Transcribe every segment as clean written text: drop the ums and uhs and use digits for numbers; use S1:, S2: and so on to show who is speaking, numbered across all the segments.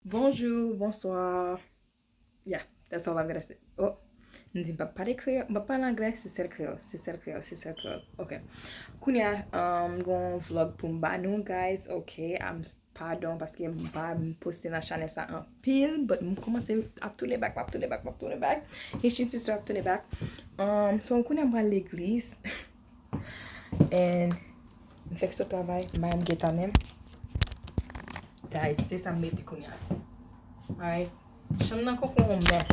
S1: Bonjour, bonsoir. Yeah, that's all I'm gonna say. Oh, ne dis pas parler créole, pas parler anglais, c'est celle créole, c'est celle créole, c'est celle créole. Okay. Kounya, gon vlog pour m'ba nou, guys. Okay, pardon parce que m'pa poster dans channel ça en pile, but m'komanse ap tourner back. Haitian sister ap tourner back. So kounya m'ba l'église. And m'fek so travail, m'am geta même. Guys, c'est ça m'mete kounya. Alright. Cham nan kon kon mess.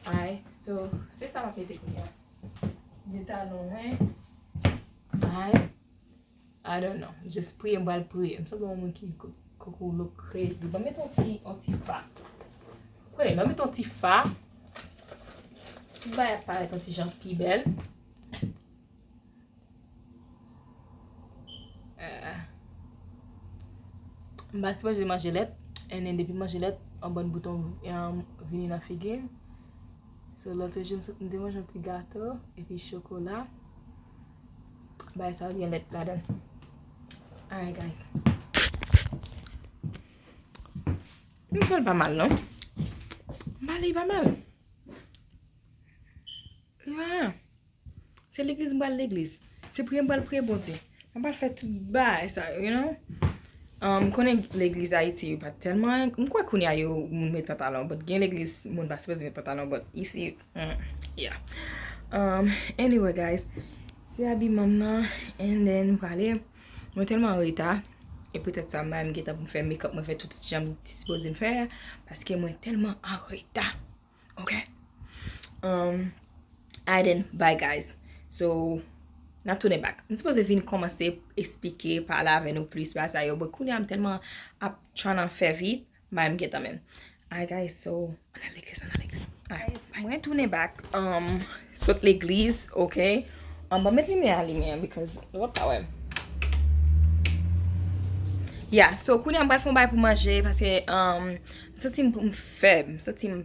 S1: Alright, so c'est ça m'a pete kounya. Geta non, I don't know. Just pray mbal pray. Msa bon mwen ki koko look crazy. But met on ti fa. Kone, non met on ti fa. Ba y apare ton ti jan pi bel. Mba si manje manjelet. And then depi manjelet, an bon bouton vini na figin. So lote jem sot mde manje an ti gato. E pi chokola. Ba sa vyen let la den. Alright guys. Mwen fèl pa mal non? Mbale pa mal. Yeah. C'est l'église mbale l'église. C'est prier mbale prier bon Dieu. Mbale fè tout ba ça, you know? Konen l'église Haïti pas tellement. Mkwa konya yo moun met pantalon, but gen l'église moun pas supposé met pantalon, but ici, yeah. Anyway guys, c'est abi maman, and then m'pale, mwen tellement en retard, et peut-être ça m'a m'geta pour me faire make-up, me faire tout ce que j'aime supposé me faire, parce que mwen tellement en retard, okay? I didn't bye guys, so n'a tourné back. Je suppose venir commencer expliquer parler avec nous plus parce que but kounya am tellement up trying to faire vite, mais I'm get même. Alright guys, so on a l'église. Alright, moi tourner back saute l'église, okay? Ba mettre lumière because what power. Yeah, so kounya m'ba fon bay pour manger parce que senti m faible, senti m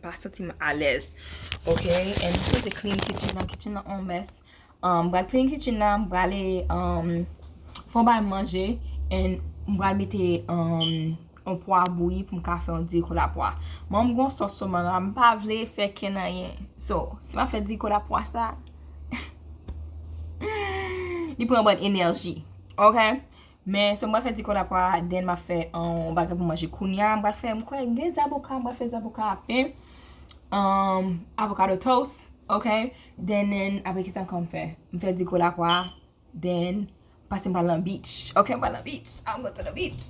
S1: à l'aise. Okay? And it's a clean kitchen on mess. M'bral clean kitchen nan, m'brale fon bay manger and m'bral mette un poa bouilli pour m'ka fè un diko la poa. Moi m'gon sauce man la, m'pa vle fè ken rien. So, si m'a fè diko la poa ça, il prend bonne énergie. OK? Mais so m'bral fè diko la poa, then m'a fè bagay pour manger kounya, m'bral fè m'kwa des avocats, m'bral fè des avocats pain. Avocado toast, okay? Then avec ça comme fait, me fait diko la poa, then passer par la beach. Okay, par la beach. I'm going to the beach.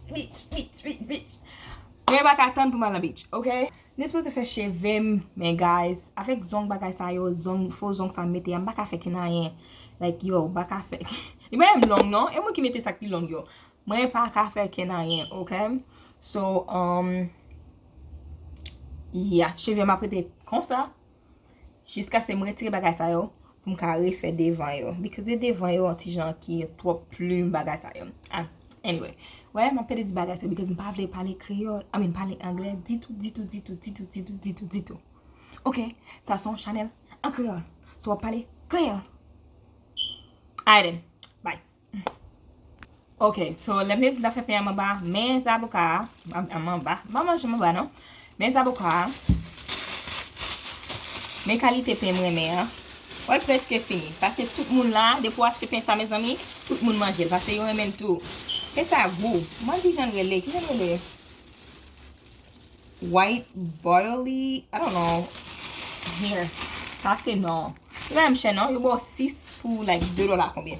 S1: Mais pas attendre pour la beach, okay? N'est supposé faire cheveux, mais guys, avec zong bagay sa yo, faux zong sa mette, y'a pas fait ken rien. Like yo, pas fait. Il même long non, et moi qui mette ça qui long yo. Moi pas fait ken rien, okay? So yeah, cheveux m'a prêté comme ça jusqu'à ce que me retire bagay sa yo pour me carré faire devant yo because devant yo anti gens qui est trop plume bagay sa yo. Anyway, ouais, m'a pas dit bagay sa because m'pa vle parler créole, parler anglais, dit tout. OK, ça son channel en créole. So on parler créole. Alright, bye. OK, so le place da fait ma ba mes avocats, maman je me ba non. Mes avocats. Mes qualités pain remen. Ouais, presque fini. Parce que tout le monde là, depuis acheter pain ça mes amis, tout le monde mange parce que yo remen tout. Et ça goût. Moi dis j'en relais, qui j'en relais? White barley, I don't know. Here. Ça c'est non. C'est même cher non, yo bon 6 pour like $2 combien?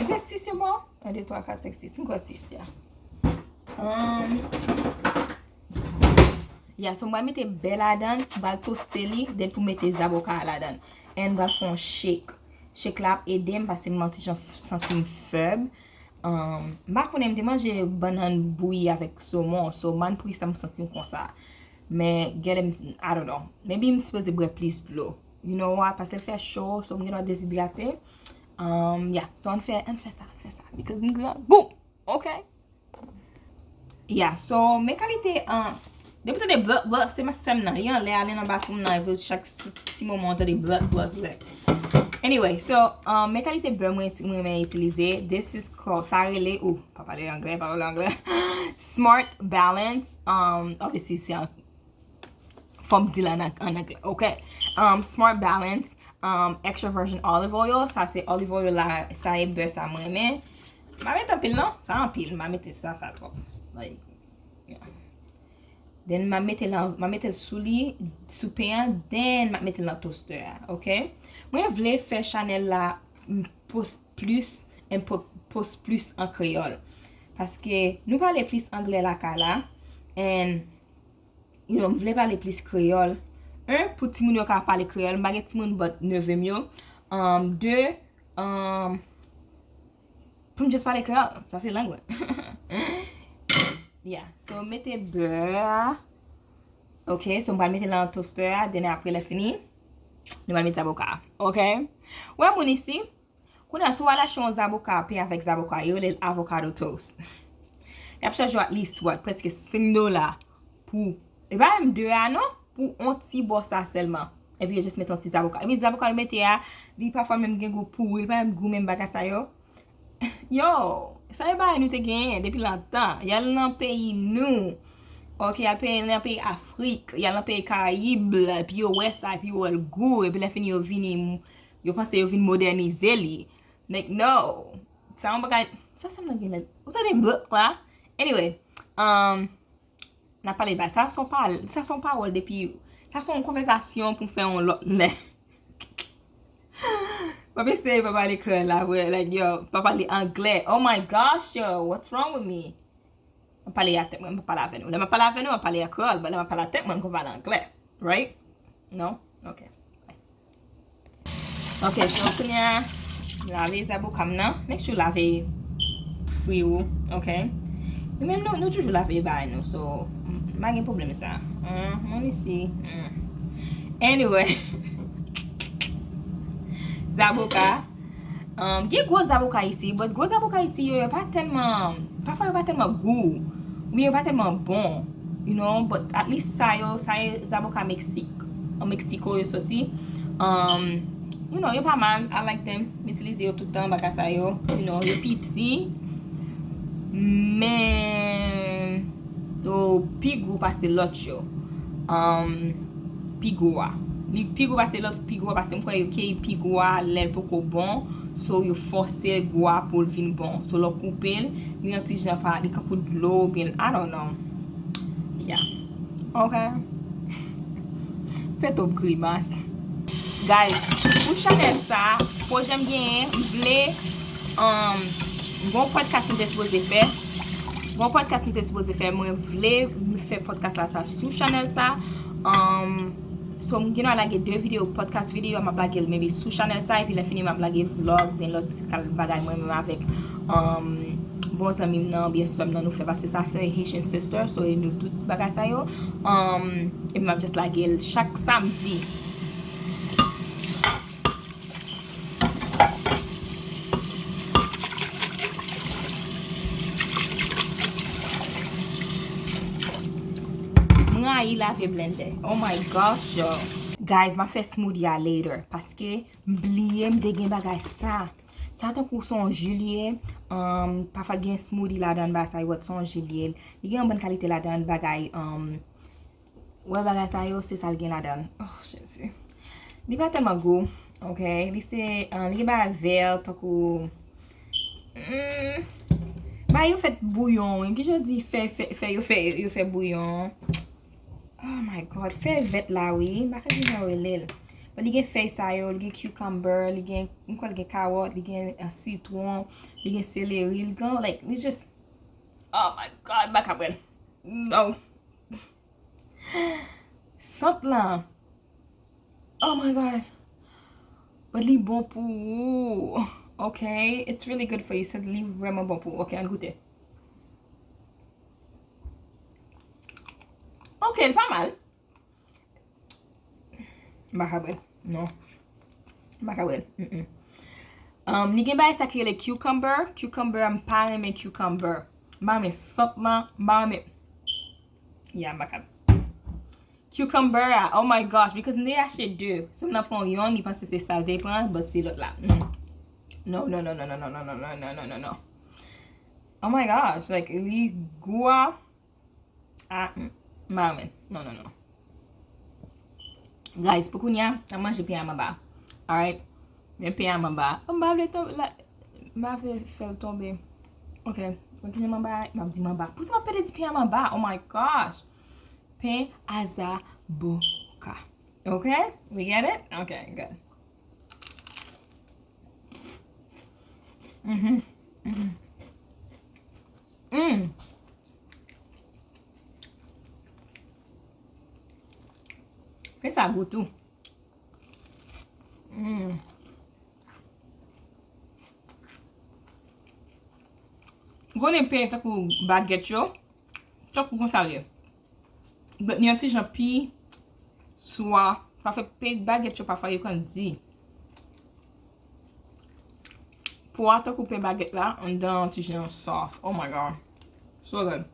S1: C'est 6 yo bon? 1 2 3 4 5 6, quoi 6 ya. Yeah, so m'a mette bel la dan, bal toaster li, then pour mettre des avocats la dan. And bal fon shake. Shake la edem parce que m'anti j'en senti faible. M'a konnen m'te manger banane bouillie avec saumon, so man pour ça me senti comme ça. Mais get him, I don't know. Maybe I'm supposed to boire plus d'eau. You know what? Parce que fait chaud, so m'gena déshydraté. Yeah, so on fait ça because m'gena boom. Okay? Yeah, so mes qualités depuis des blocs, c'est ma semaine. Il y a l'air aller dans le bathroom, chaque petit moment, des blocs. Anyway, so, mes qualité beurre mwen utilize. This is called, sa rele, pa pale anglais. Smart Balance. Obviously, c'est from Dylan en anglais, ok? Smart Balance. Extra virgin olive oil. Sa se olive oil la, sa e beurre sa mwen men. Ma mette an pil, non? Sa an pil, ma mette sa trop. Like, yeah. Then ma mette sou li, sou pen, then ma mette nan toaster, ok? Mwen vle fè Chanel la post plus en kreol. Paske nou pale plus anglais la ka la, and, you know, vle pale plus kreol. Un, pou ti moun yo ka pale kreol, mbage ti moun bot 9 yo. Deux, pou m just pale kreol, sa se langwe. Yeah, so mette beurre. Ok, so m va mette lan toaster, dene apre le fini, nou va mette zaboka. Ok? Wè moun isi, kouna sou wala chon zaboka pe avèk zaboka, yo le avocado toast. Yap chajou at least what, preske $5 pou, e ba m de ano, pou onti bosa selman. E pi yo just mette onti zaboka. E pi zaboka yo mette ya, li pa fwa mèm gen go pou, li pa mèm go mèm baga sa yo. Yo, sa e ba nou te gen depi lantan. Yal nan peyi nou. Ok, yal nan peyi Afrik, yal nan peyi Karayib, pi yo wè sa, pi yo el gou, e pi la fini yo vini, yo pense yo vini modernize li. Like, no. Sa an bagay, sa nan gen la, ou sa de blok la? Anyway, na pale ba, sa son parol depi, sa son konversasyon pou fè an lot le. Pape se pa pale kre la, like yo, pa pale anglais. Oh my gosh, yo, what's wrong with me? Ma pale ya tek mwen, ma pale ave nou. Le ma pale ave nou, ma pale ya krol, but le ma pale tek mwen kon pale anglais. Right? No? Ok. Ok, so kwenye lave zabokam nan. Make sure lave free ou, ok? Men nou toujou lave bay nou, so ma gen probleme sa. Mwen isi. Anyway. Zaboka. Gen gwo zaboka isi, but gwo zaboka isi yo pa telman, parfois yo pa telman gou, ou yo pa telman bon, you know, but at least sa yo zaboka Meksiko yo soti. You know, yo pa mal, I like them, m'utilize yo toutan baka sa yo, you know, yo piti, men yo pigou pase lot yo, pigouwa. Li pigwa pase lot pigwa pase mwen yo ke pigwa lèl poko bon, so yo force gwa pou vin bon. So lo koupel, li nan ti jan pa, li kapou d'lo, bin, I don't know. Yeah. Okay. Fè top grimas. Guys, pou Chanel sa, pou jem gen, vle, bon podcast mwen te suppose fè. Bon podcast mwen te suppose fè, mwen vle fè podcast la sa sou Chanel sa. So mwen gen lage 2 video, podcast video, mwen blage maybe sou Chanel sa, epi le fini mwen blage vlog, den lot kal bagay mwen avek bon zamim nan, biye som nan nou fe, base sa se Haitian sister, so nou tout bagay sa yo. Epi mwen just lage chak samdi. Yi lave blender. Oh my gosh, yo. Guys, ma fe smoothie a later. Paske bliye mde gen bagay sa. Sa tan kou son julie. Pafa gen smoothie la dan basay wat son julie. Li gen bon kalite la dan bagay. Wè bagay sa yo se sal gen la dan. Oh, jensi. Li pa telman go. Ok. Li se, li gen bagay vel takou. Ba yo fet bouillon. Ki jo di yo fe bouillon. Oh my god, fè vet la wè, baka di nan wè lèl. But li gen fè sa yo, li gen cucumber, li gen carrot, li gen citron, li gen celery, li gen like, li just, oh my god, baka wèl. No. Sant lan. Oh my god. But li bon pou. Ok, it's really good for you, so li vreman bon pou. Ok, an goute. Ok, pas mal. Bakabel. Non. Bakabel. Li gen bay sa ki le cucumber. Cucumber, am pa reme cucumber. Ba me sot lan. Ba me. Yeah, bakab. Cucumber, oh my gosh, because ne achete 2. Si mwen pon yon, ni pense se salte pran, but si lot la. No. Oh my gosh, like, li gwa. Mamen. No. Guys, pou kounya, a manje pi a maba. Alright? Men pi a maba. Mba vle tombe, mba vle fel tombe. Ok, wakine maba, mba di maba. Pou se mba pede di pi a maba? Oh my gosh. Pen aza boka. Okay? We get it? Okay, good. Pen sa goutou. Gounen pen takou baguette yo. Takou konsalye. But ni an ti jan pi swa. Pa fe pe baguette yo pa fa yo kan di. Po ata koupe baguette la, an dan ti jan soft. Oh my god. So good.